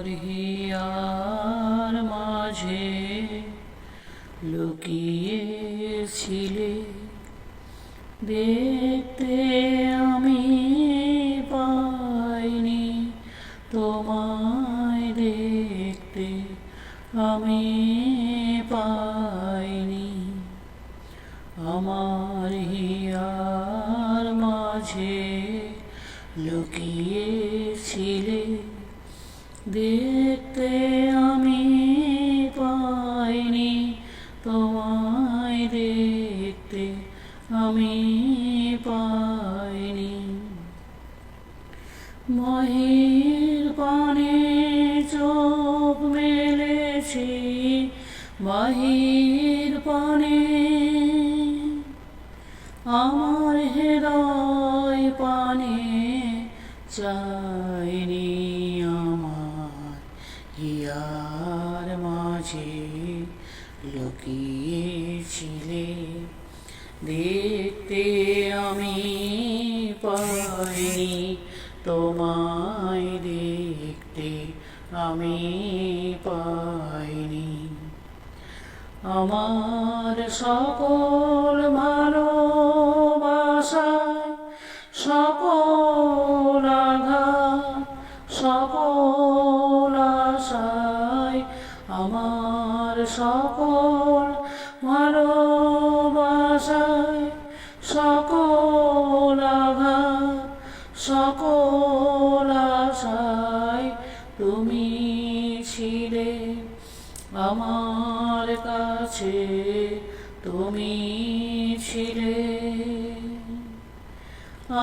আমার হিয়ার মাঝে লুকিয়েছিলে, দেখতে আমি পাইনি তোমায়, দেখতে আমি পাইনি। আমার হিয়ার মাঝে লুকিয়েছিলে, দেখতে আমি পাইনি তোমায়, দেখতে আমি পাইনি। বাহির পানে চোখ মেলেছি, বাহির পানে আমার হৃদয় পানে চাইনি। আমার হিয়ার মাঝে লুকিয়েছিলে, দেখতে আমি পাইনি তোমায়, দেখতে আমি পাইনি। আমার সকল ভালোবাসায় সকল আঘাত, সকল আশায়, আমার সকল ভালোবাসায় সকল আঘাত, সকল আশায় তুমি ছিলে আমার কাছে, তুমি ছিলে।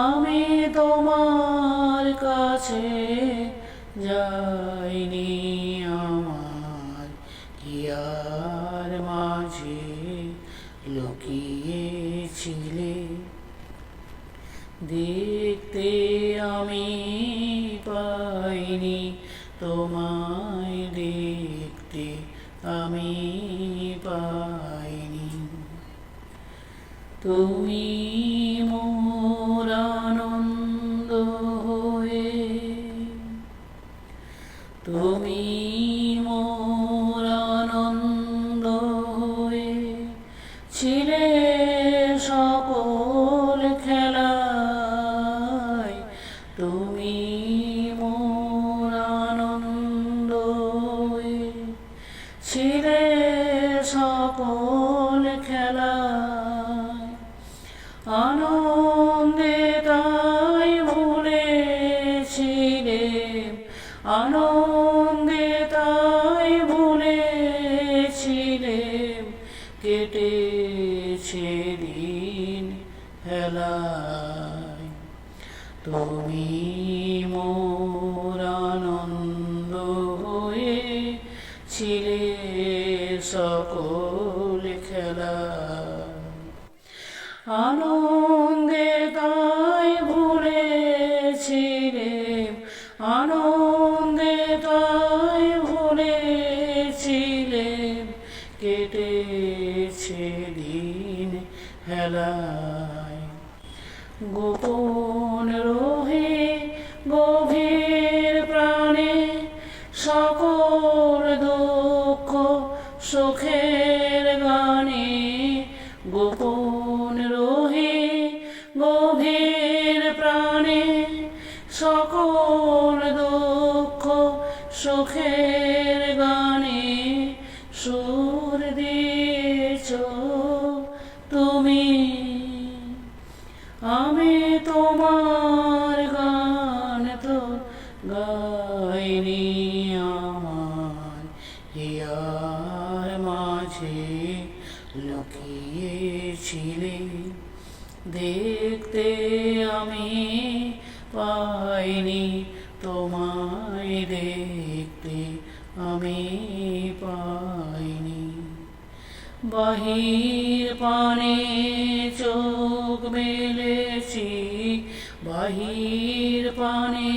আমি তোমার কাছে যাইনি, আমার হিয়ার মাঝে লুকিয়েছিলে, দেখতে আমি পাইনি তোমায়, দেখতে আমি পাইনি। তুমি মোর আনন্দ হয়ে, তুমি মোর আনন্দ হয়ে ছিলে সকল খেলায়, তুমি মোর আনন্দ হয়ে ছিলে সকল খেলায়। আনন্দে তাই ভুলেছিলে, আনন্দে তাই ভুলেছিলে, কেটেছে দিন হেলায়। তুমি মোর আনন্দ হয়ে ছিলে সকল খেলায়। আনন্দে তাই ভুলেছিলে, আনন্দে তাই ভুলেছিলে, কেটেছে দিন হেলায়। গোপন রহে গভীর প্রাণে সকল দুঃখ সুখের গানে, গোপন রহে গভীর প্রাণে সকল দুঃখ সুখের গানে, সুর দিয়েছ তুমি। আমি তোমার গান তো গাইনি, আমার হিয়ার মাঝে লুকিয়েছিলে, দেখতে আমি পাইনি তোমায়, দেখতে আমি পাইনি। বাহির পানে চোখ মেলেছি, বাহির পানে